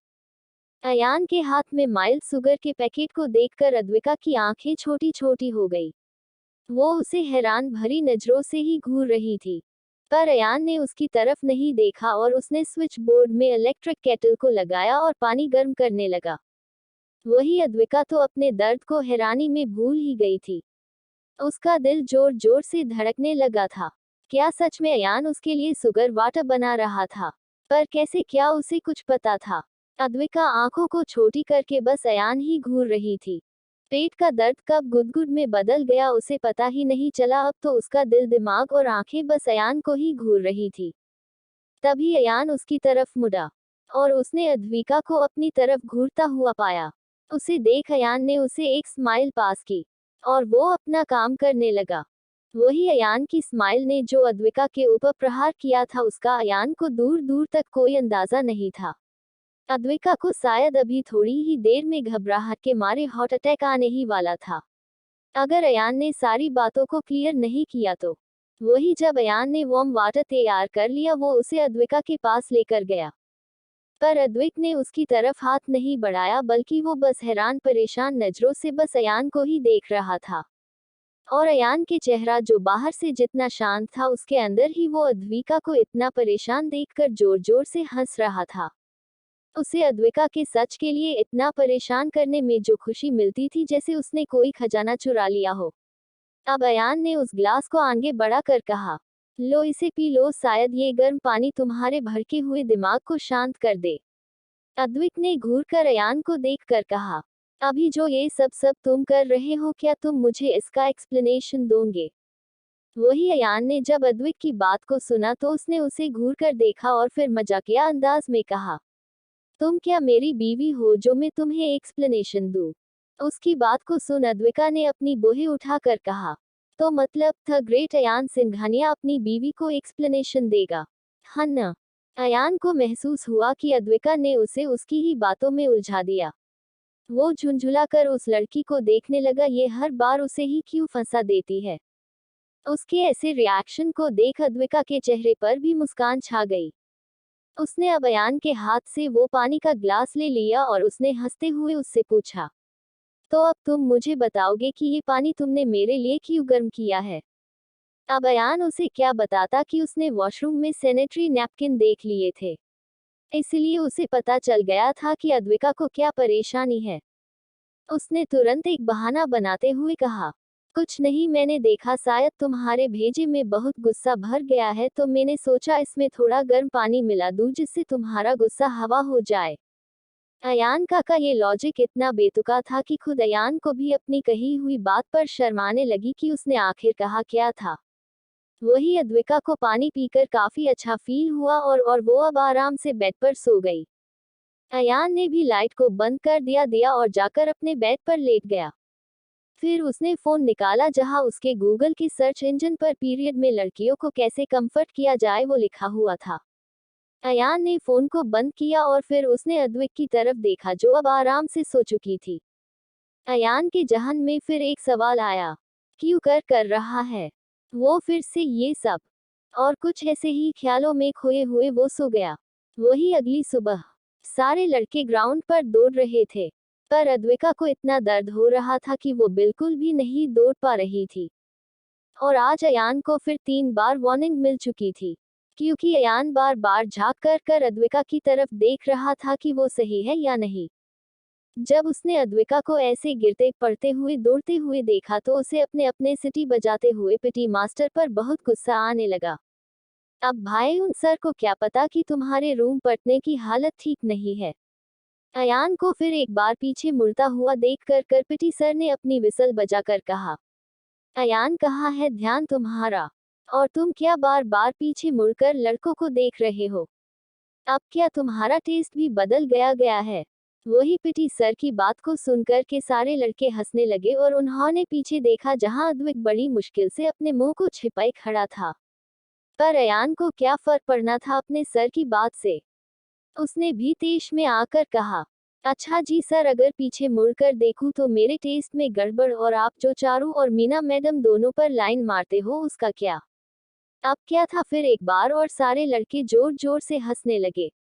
अयान के हाथ में माइल्ड शुगर के पैकेट को देखकर अद्विका की आंखें छोटी छोटी हो गई। वो उसे हैरान भरी नजरों से ही घूर रही थी। पर अयान ने उसकी तरफ नहीं देखा और उसने स्विच बोर्ड में इलेक्ट्रिक केटल को लगाया और पानी गर्म करने लगा। वही अद्विका तो अपने दर्द को हैरानी में भूल ही गई थी। उसका दिल जोर जोर से धड़कने लगा था। क्या सच में अयान उसके लिए शुगर वाटर बना रहा था? पर कैसे, क्या उसे कुछ पता था? अद्विका आंखों को छोटी करके बस अयान ही घूर रही थी। पेट का दर्द कब गुदगुद में बदल गया उसे पता ही नहीं चला। अब तो उसका दिल, दिमाग और आंखें बस अयान को ही घूर रही थी। तभी अयान उसकी तरफ मुड़ा और उसने अद्विका को अपनी तरफ घूरता हुआ पाया। उसे देख अयान ने उसे एक स्माइल पास की और वो अपना काम करने लगा। वही अयान की स्माइल ने जो अद्विका के ऊपर प्रहार किया था, उसका अयान को दूर दूर तक कोई अंदाजा नहीं था। अद्विका को शायद अभी थोड़ी ही देर में घबराहट के मारे हार्ट अटैक आने ही वाला था, अगर अयान ने सारी बातों को क्लियर नहीं किया तो। वही जब अयान ने वार्म वाटर तैयार कर लिया, वो उसे अद्विका के पास लेकर गया। पर अद्विक ने उसकी तरफ हाथ नहीं बढ़ाया, बल्कि वो बस हैरान परेशान नजरों से बस अयान को ही देख रहा था। और अयान के चेहरा जो बाहर से जितना शांत था, उसके अंदर ही वो अद्विका को इतना परेशान देखकर जोर जोर से हंस रहा था। उसे अद्विका के सच के लिए इतना परेशान करने में जो खुशी मिलती थी, जैसे उसने कोई खजाना चुरा लिया हो। अब अयान ने उस ग्लास को आगे बढ़ाकर कहा, लो इसे पी लो, शायद ये गर्म पानी तुम्हारे भड़के हुए दिमाग को शांत कर दे। अद्विक ने घूर कर अयान को देखकर कहा, अभी जो ये सब तुम कर रहे हो, क्या तुम मुझे इसका एक्सप्लेनेशन दोगे? वही अयान ने जब अद्विक की बात को सुना तो उसने उसे घूर कर देखा और फिर मजाकिया अंदाज में कहा, तुम क्या मेरी बीवी हो जो मैं तुम्हें एक्सप्लेनेशन दूं? उसकी बात को सुन अद्विका ने अपनी बोहे उठाकर कहा, तो मतलब द ग्रेट अयान सिंघानिया अपनी बीवी को एक्सप्लेनेशन देगा। हाँ न। अयान को महसूस हुआ कि अद्विका ने उसे उसकी ही बातों में उलझा दिया। वो झुंझुला कर उस लड़की को देखने लगा, ये हर बार उसे ही क्यों फंसा देती है। उसके ऐसे रिएक्शन को देख अद्विका के चेहरे पर भी मुस्कान छा गई। उसने अब अयान के हाथ से वो पानी का ग्लास ले लिया और उसने हंसते हुए उससे पूछा, तो अब तुम मुझे बताओगे कि ये पानी तुमने मेरे लिए क्यों गर्म किया है। अब अयान उसे क्या बताता कि उसने वॉशरूम में सैनिटरी नैपकिन देख लिए थे, इसलिए उसे पता चल गया था कि अद्विका को क्या परेशानी है। उसने तुरंत एक बहाना बनाते हुए कहा, कुछ नहीं, मैंने देखा शायद तुम्हारे भेजे में बहुत गुस्सा भर गया है, तो मैंने सोचा इसमें थोड़ा गर्म पानी मिला दूं जिससे तुम्हारा गुस्सा हवा हो जाए। अयान का ये लॉजिक इतना बेतुका था कि खुद अयान को भी अपनी कही हुई बात पर शर्माने लगी कि उसने आखिर कहा क्या था। वही अद्विका को पानी पीकर काफी अच्छा फील हुआ और वो अब आराम से बेड पर सो गई। अयान ने भी लाइट को बंद कर दिया और जाकर अपने बेड पर लेट गया। फिर उसने फोन निकाला जहां उसके गूगल के सर्च इंजन पर पीरियड में लड़कियों को कैसे कंफर्ट किया जाए वो लिखा हुआ था। अयान ने फोन को बंद किया और फिर उसने अद्विक की तरफ देखा जो अब आराम से सो चुकी थी। अयान के जहन में फिर एक सवाल आया, क्यों कर रहा है वो फिर से ये सब। और कुछ ऐसे ही ख्यालों में खोए हुए वो सो गया। वही अगली सुबह सारे लड़के ग्राउंड पर दौड़ रहे थे, पर अद्विका को इतना दर्द हो रहा था कि वो बिल्कुल भी नहीं दौड़ पा रही थी। और आज अयान को फिर 3 बार वार्निंग मिल चुकी थी, क्योंकि अयान बार बार झांक कर अद्विका की तरफ देख रहा था कि वो सही है या नहीं। जब उसने अद्विका को ऐसे गिरते पड़ते हुए दौड़ते हुए देखा तो उसे अपने अपने सिटी बजाते हुए पीटी मास्टर पर बहुत गुस्सा आने लगा। अब भाई उन सर को क्या पता कि तुम्हारे रूम पटने की हालत ठीक नहीं है। अयान को फिर एक बार पीछे मुड़ता हुआ देख कर पीटी सर ने अपनी विसल बजाकर कहा, अयान कहाँ है ध्यान तुम्हारा, और तुम क्या बार बार पीछे मुड़कर लड़कों को देख रहे हो। अब क्या तुम्हारा टेस्ट भी बदल गया है। वही पीटी सर की बात को सुनकर के सारे लड़के हंसने लगे और उन्होंने पीछे देखा जहां अद्विक बड़ी मुश्किल से अपने मुंह को छिपाए खड़ा था। पर अयान को क्या फर्क पड़ना था अपने सर की बात से। उसने भी तेज में आकर कहा, अच्छा जी सर, अगर पीछे मुड़कर देखूं तो मेरे टेस्ट में गड़बड़, और आप जो चारू और मीना मैडम दोनों पर लाइन मारते हो उसका क्या। अब क्या था फिर एक बार और सारे लड़के जोर जोर से हंसने लगे।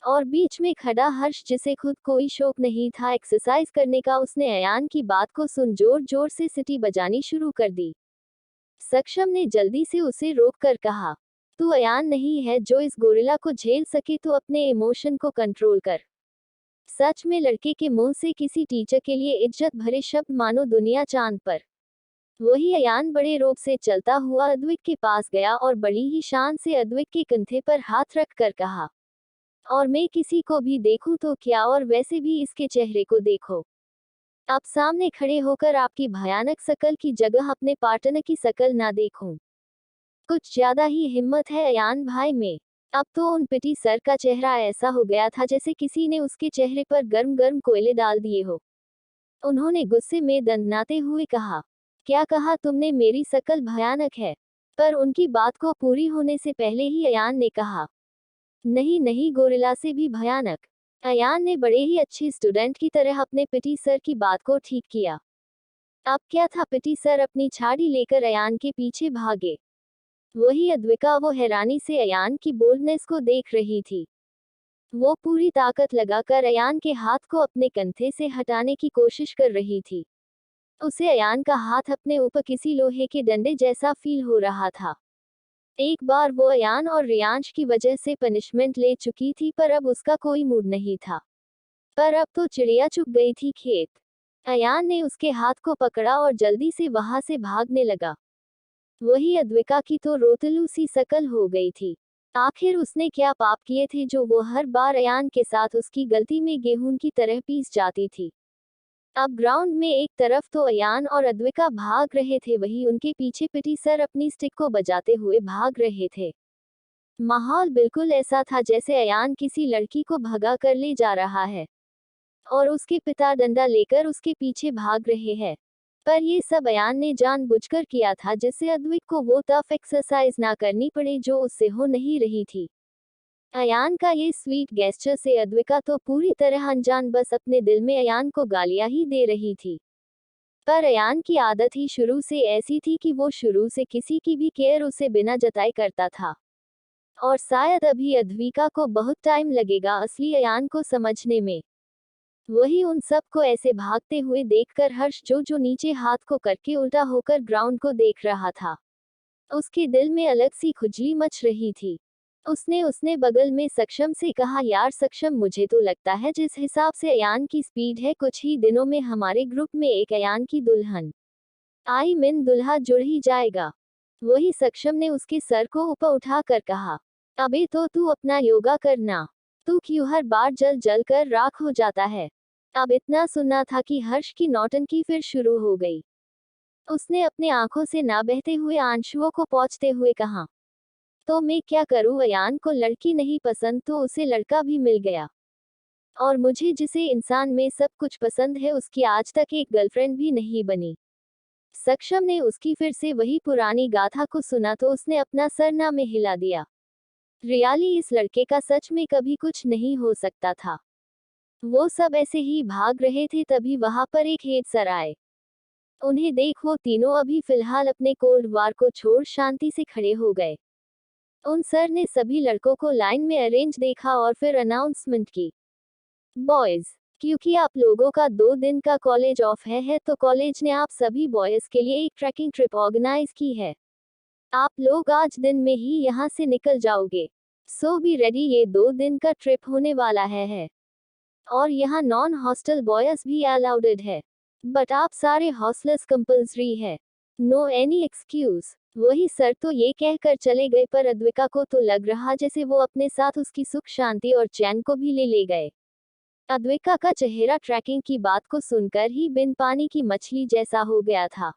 और बीच में खड़ा हर्ष, जिसे खुद कोई शौक नहीं था एक्सरसाइज करने का, उसने अयान की बात को सुन जोर जोर से सीटी बजानी शुरू कर दी। सक्षम ने जल्दी से उसे रोक कर कहा, तू अयान नहीं है जो इस गोरिल्ला को झेल सके, तो अपने इमोशन को कंट्रोल कर। सच में लड़के के मुंह से किसी टीचर के लिए इज्जत भरे शब्द मानो दुनिया चांद पर। वही अयान बड़े रोब से चलता हुआ अद्विक के पास गया और बड़ी ही शान से अद्विक के कंधे पर हाथ रख कर कहा, और मैं किसी को भी देखूं तो क्या, और वैसे भी इसके चेहरे को देखो। आप सामने खड़े होकर आपकी भयानक शकल की जगह अपने पार्टनर की शकल ना देखूं। कुछ ज्यादा ही हिम्मत है अयान भाई में। अब तो उन पिटी सर का चेहरा ऐसा हो गया था जैसे किसी ने उसके चेहरे पर गर्म गर्म कोयले डाल दिए हो। उन्होंने गुस्से में दंडनाते हुए कहा, क्या कहा तुमने, मेरी शकल भयानक है। पर उनकी बात को पूरी होने से पहले ही अयान ने कहा, नहीं नहीं, गोरिल्ला से भी भयानक। अयान ने बड़े ही अच्छे स्टूडेंट की तरह अपने पिटी सर की बात को ठीक किया। अब क्या था, पिटी सर अपनी छाड़ी लेकर अयान के पीछे भागे। वही अद्विका वो हैरानी से अयान की बोल्डनेस को देख रही थी। वो पूरी ताकत लगाकर अयान के हाथ को अपने कंधे से हटाने की कोशिश कर रही थी। उसे अयान का हाथ अपने ऊपर किसी लोहे के डंडे जैसा फील हो रहा था। एक बार वो अयान और रियांश की वजह से पनिशमेंट ले चुकी थी, पर अब उसका कोई मूड नहीं था। पर अब तो चिड़िया चुग गई थी खेत। अयान ने उसके हाथ को पकड़ा और जल्दी से वहां से भागने लगा। वही अद्विका की तो रोतलू सी शकल हो गई थी। आखिर उसने क्या पाप किए थे जो वो हर बार अयान के साथ उसकी गलती में गेहूं की तरह पीस जाती थी। अब ग्राउंड में एक तरफ तो अयान और अद्विका भाग रहे थे, वहीं उनके पीछे पिटी सर अपनी स्टिक को बजाते हुए भाग रहे थे। माहौल बिल्कुल ऐसा था जैसे अयान किसी लड़की को भगा कर ले जा रहा है और उसके पिता डंडा लेकर उसके पीछे भाग रहे हैं। पर ये सब अयान ने जानबूझकर किया था जिससे अद्विक को वो टफ एक्सरसाइज ना करनी पड़े जो उससे हो नहीं रही थी। अयान का ये स्वीट गेस्चर से अद्विका तो पूरी तरह अनजान बस अपने दिल में अयान को गालियां ही दे रही थी। पर अयान की आदत ही शुरू से ऐसी थी कि वो शुरू से किसी की भी केयर उसे बिना जताए करता था। और शायद अभी अद्विका को बहुत टाइम लगेगा असली अयान को समझने में। वही उन सब को ऐसे भागते हुए देखकर हर्ष जो नीचे हाथ को करके उल्टा होकर ग्राउंड को देख रहा था, उसके दिल में अलग सी खुजली मच रही थी। उसने बगल में सक्षम से कहा, यार सक्षम, मुझे तो लगता है जिस हिसाब से अयान की स्पीड है कुछ ही दिनों में हमारे ग्रुप में एक अयान की दुल्हन दुल्हा जुड़ ही जाएगा। वही सक्षम ने उसके सर को ऊपर उठाकर कहा, अबे तो तू अपना योगा करना, तू क्यों हर बार जल जल कर राख हो जाता है। अब इतना सुनना था कि हर्ष की नौटंकी फिर शुरू हो गई। उसने अपने आंखों से ना बहते हुए आंसुओं को पोंछते हुए कहा, तो मैं क्या करूं, अयान को लड़की नहीं पसंद तो उसे लड़का भी मिल गया, और मुझे जिसे इंसान में सब कुछ पसंद है उसकी आज तक एक गर्लफ्रेंड भी नहीं बनी। सक्षम ने उसकी फिर से वही पुरानी गाथा को सुना तो उसने अपना सर ना में हिला दिया। रियली इस लड़के का सच में कभी कुछ नहीं हो सकता था। वो सब ऐसे ही भाग रहे थे तभी वहां पर एक हेड सर आए। उन्हें देख वो तीनों अभी फिलहाल अपने कोल्ड वार को छोड़ शांति से खड़े हो गए। उन सर ने सभी लड़कों को लाइन में अरेंज देखा और फिर अनाउंसमेंट की, बॉयज, क्योंकि आप लोगों का 2 दिन का कॉलेज ऑफ है तो कॉलेज ने आप सभी बॉयज के लिए एक ट्रैकिंग ट्रिप ऑर्गेनाइज की है। आप लोग आज दिन में ही यहाँ से निकल जाओगे, सो बी रेडी। ये 2 दिन का ट्रिप होने वाला है और यहाँ नॉन हॉस्टल बॉयज भी अलाउडेड है, बट आप सारे हॉस्टलर्स कंपल्सरी है, नो एनी एक्सक्यूज। वही सर तो ये कहकर चले गए पर अद्विका को तो लग रहा जैसे वो अपने साथ उसकी सुख शांति और चैन को भी ले गए। अद्विका का चेहरा ट्रैकिंग की बात को सुनकर ही बिन पानी की मछली जैसा हो गया था।